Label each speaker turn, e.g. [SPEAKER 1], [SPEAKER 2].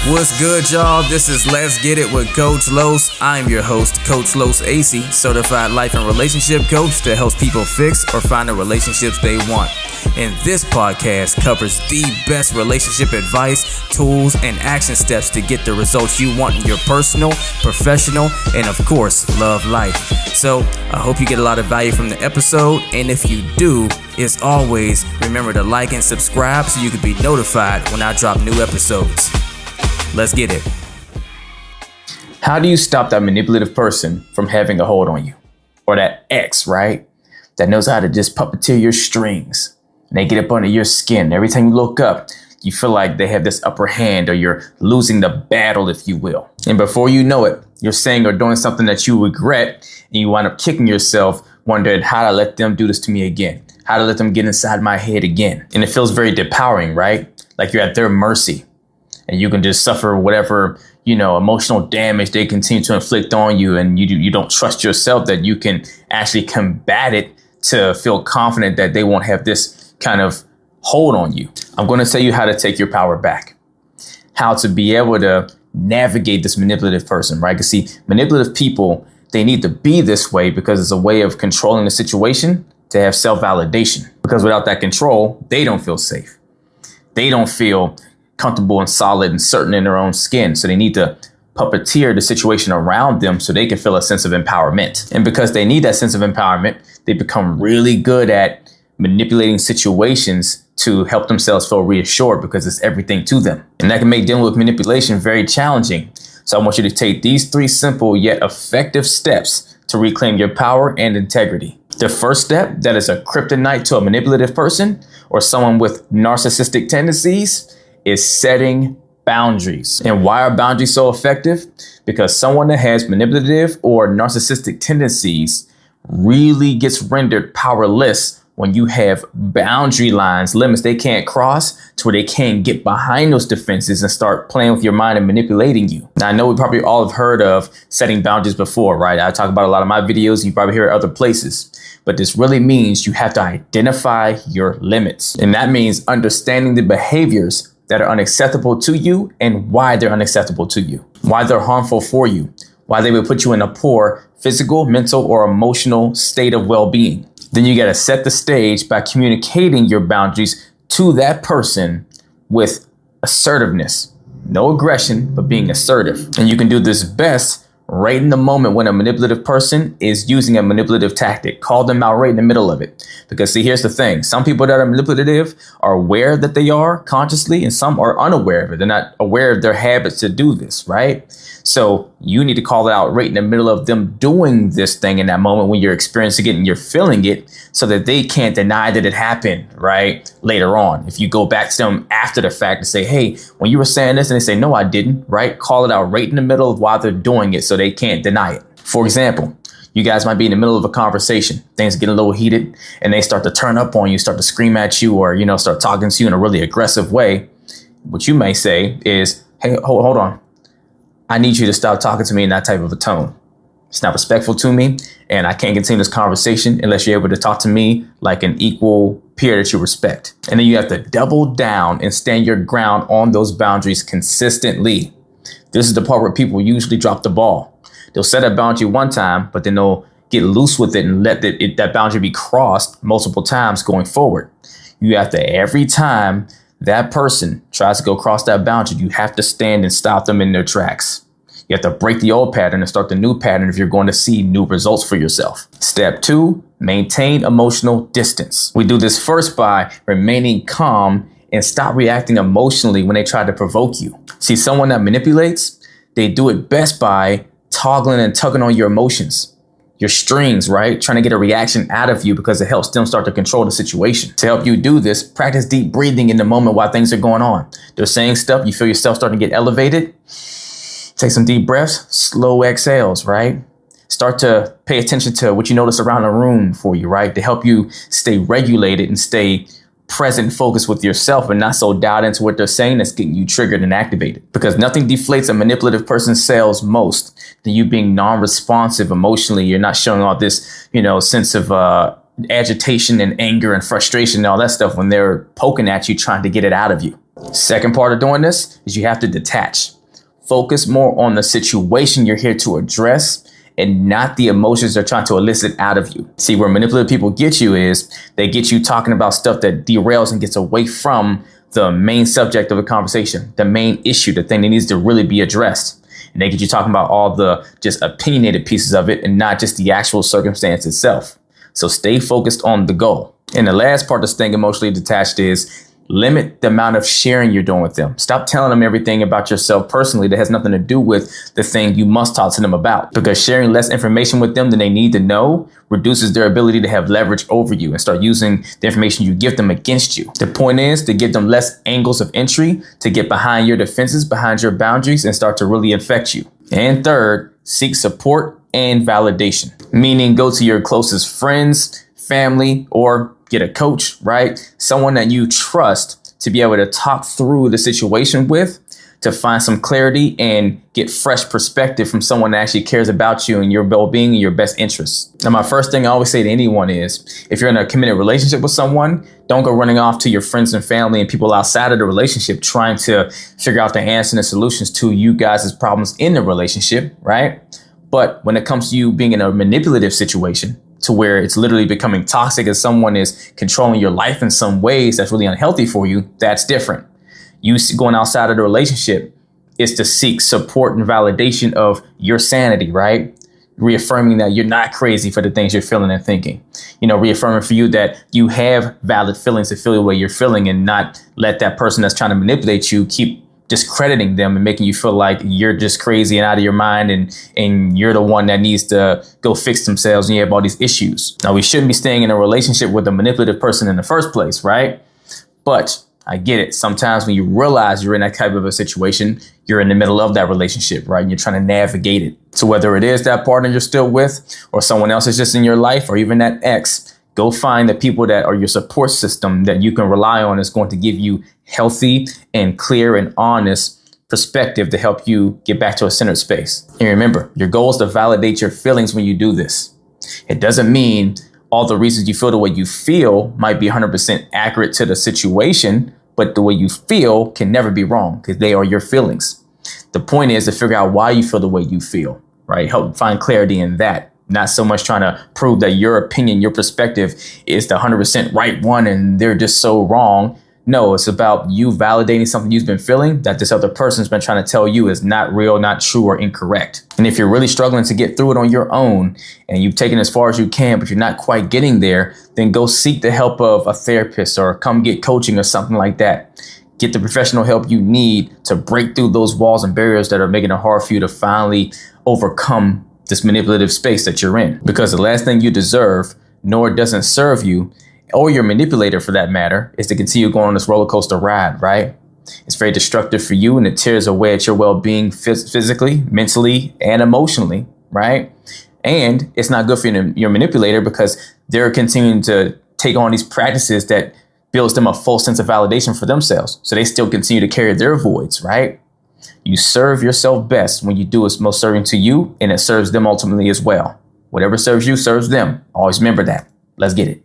[SPEAKER 1] What's good, y'all? This is Let's Get It with Coach Los. I'm your host, Coach Los AC, certified life and relationship coach that helps people fix or find the relationships they want. And this podcast covers the best relationship advice, tools, and action steps to get the results you want in your personal, professional, and of course, love life. So I hope you get a lot of value from the episode. And if you do, as always, remember to like and subscribe so you can be notified when I drop new episodes. Let's get it. How do you stop that manipulative person from having a hold on you? Or that ex, right? That knows how to just puppeteer your strings. And they get up under your skin. Every time you look up, you feel like they have this upper hand or you're losing the battle, if you will. And before you know it, you're saying or doing something that you regret and you wind up kicking yourself, wondering how to let them do this to me again, how to let them get inside my head again. And it feels very depowering, right? Like you're at their mercy. And you can just suffer whatever, emotional damage they continue to inflict on you. And you don't trust yourself that you can actually combat it to feel confident that they won't have this kind of hold on you. I'm going to tell you how to take your power back, how to be able to navigate this manipulative person, right? Because see, manipulative people, they need to be this way because it's a way of controlling the situation to have self-validation. Because without that control, they don't feel safe. They don't feel comfortable and solid and certain in their own skin. So they need to puppeteer the situation around them so they can feel a sense of empowerment. And because they need that sense of empowerment, they become really good at manipulating situations to help themselves feel reassured because it's everything to them. And that can make dealing with manipulation very challenging. So I want you to take these 3 simple yet effective steps to reclaim your power and integrity. The first step that is a kryptonite to a manipulative person or someone with narcissistic tendencies is setting boundaries. And why are boundaries so effective? Because someone that has manipulative or narcissistic tendencies really gets rendered powerless when you have boundary lines, limits they can't cross to where they can't get behind those defenses and start playing with your mind and manipulating you. Now, I know we probably all have heard of setting boundaries before, right? I talk about a lot of my videos. You probably hear it other places. But this really means you have to identify your limits. And that means understanding the behaviors that are unacceptable to you and why they're unacceptable to you, why they're harmful for you, why they would put you in a poor physical, mental, or emotional state of well-being. Then you got to set the stage by communicating your boundaries to that person with assertiveness, no aggression, but being assertive. And you can do this best right in the moment when a manipulative person is using a manipulative tactic. Call them out right in the middle of it. Because see, here's the thing. Some people that are manipulative are aware that they are consciously, and some are unaware of it. They're not aware of their habits to do this, right? So you need to call it out right in the middle of them doing this thing in that moment when you're experiencing it and you're feeling it so that they can't deny that it happened, right? Later on, if you go back to them after the fact and say, hey, when you were saying this, and they say, no, I didn't, right? Call it out right in the middle of while they're doing it so they can't deny it. For example, you guys might be in the middle of a conversation, things get a little heated and they start to turn up on you, start to scream at you or, start talking to you in a really aggressive way. What you may say is, hey, hold on. I need you to stop talking to me in that type of a tone. It's not respectful to me, and I can't continue this conversation unless you're able to talk to me like an equal peer that you respect. And then you have to double down and stand your ground on those boundaries consistently. This is the part where people usually drop the ball. They'll set a boundary one time, but then they'll get loose with it and let that boundary be crossed multiple times going forward. You have to, every time that person tries to go across that boundary, you have to stand and stop them in their tracks. You have to break the old pattern and start the new pattern if you're going to see new results for yourself. Step 2, maintain emotional distance. We do this first by remaining calm and stop reacting emotionally when they try to provoke you. See, someone that manipulates, they do it best by toggling and tugging on your emotions, your strings, right? Trying to get a reaction out of you because it helps them start to control the situation. To help you do this, practice deep breathing in the moment while things are going on. They're saying stuff, you feel yourself starting to get elevated. Take some deep breaths, slow exhales, right? Start to pay attention to what you notice around the room for you, right? To help you stay regulated and stay present and focused with yourself and not so dialed into what they're saying that's getting you triggered and activated. Because nothing deflates a manipulative person's sales most than you being non-responsive emotionally. You're not showing all this, sense of agitation and anger and frustration and all that stuff when they're poking at you, trying to get it out of you. Second part of doing this is you have to detach. Focus more on the situation you're here to address and not the emotions they're trying to elicit out of you. See, where manipulative people get you is they get you talking about stuff that derails and gets away from the main subject of the conversation, the main issue, the thing that needs to really be addressed. And they get you talking about all the just opinionated pieces of it and not just the actual circumstance itself. So stay focused on the goal. And the last part of staying emotionally detached is limit the amount of sharing you're doing with them. Stop telling them everything about yourself personally that has nothing to do with the thing you must talk to them about. Because sharing less information with them than they need to know reduces their ability to have leverage over you and start using the information you give them against you. The point is to give them less angles of entry, to get behind your defenses, behind your boundaries, and start to really affect you. And third, seek support and validation, meaning go to your closest friends, family, or get a coach, right? Someone that you trust to be able to talk through the situation with, to find some clarity and get fresh perspective from someone that actually cares about you and your well-being and your best interests. Now, my first thing I always say to anyone is, if you're in a committed relationship with someone, don't go running off to your friends and family and people outside of the relationship trying to figure out the answer and the solutions to you guys' problems in the relationship, right? But when it comes to you being in a manipulative situation, to where it's literally becoming toxic as someone is controlling your life in some ways that's really unhealthy for you, that's different. You going outside of the relationship is to seek support and validation of your sanity, right? Reaffirming that you're not crazy for the things you're feeling and thinking. Reaffirming for you that you have valid feelings to feel the way you're feeling and not let that person that's trying to manipulate you keep discrediting them and making you feel like you're just crazy and out of your mind and you're the one that needs to go fix themselves and you have all these issues. Now, we shouldn't be staying in a relationship with a manipulative person in the first place, right? But I get it. Sometimes when you realize you're in that type of a situation, you're in the middle of that relationship, right? And you're trying to navigate it. So whether it is that partner you're still with or someone else is just in your life or even that ex, go find the people that are your support system that you can rely on is going to give you healthy and clear and honest perspective to help you get back to a centered space. And remember, your goal is to validate your feelings when you do this. It doesn't mean all the reasons you feel the way you feel might be 100% accurate to the situation, but the way you feel can never be wrong because they are your feelings. The point is to figure out why you feel the way you feel, right? Help find clarity in that. Not so much trying to prove that your opinion, your perspective is the 100% right one and they're just so wrong. No, it's about you validating something you've been feeling that this other person's been trying to tell you is not real, not true, or incorrect. And if you're really struggling to get through it on your own and you've taken as far as you can, but you're not quite getting there, then go seek the help of a therapist or come get coaching or something like that. Get the professional help you need to break through those walls and barriers that are making it hard for you to finally overcome this manipulative space that you're in. Because the last thing you deserve, nor doesn't serve you, or your manipulator for that matter, is to continue going on this roller coaster ride, right? It's very destructive for you and it tears away at your well-being physically, mentally, and emotionally, right? And it's not good for your manipulator because they're continuing to take on these practices that builds them a false sense of validation for themselves. So they still continue to carry their voids, right? You serve yourself best when you do what's most serving to you, and it serves them ultimately as well. Whatever serves you serves them. Always remember that. Let's get it.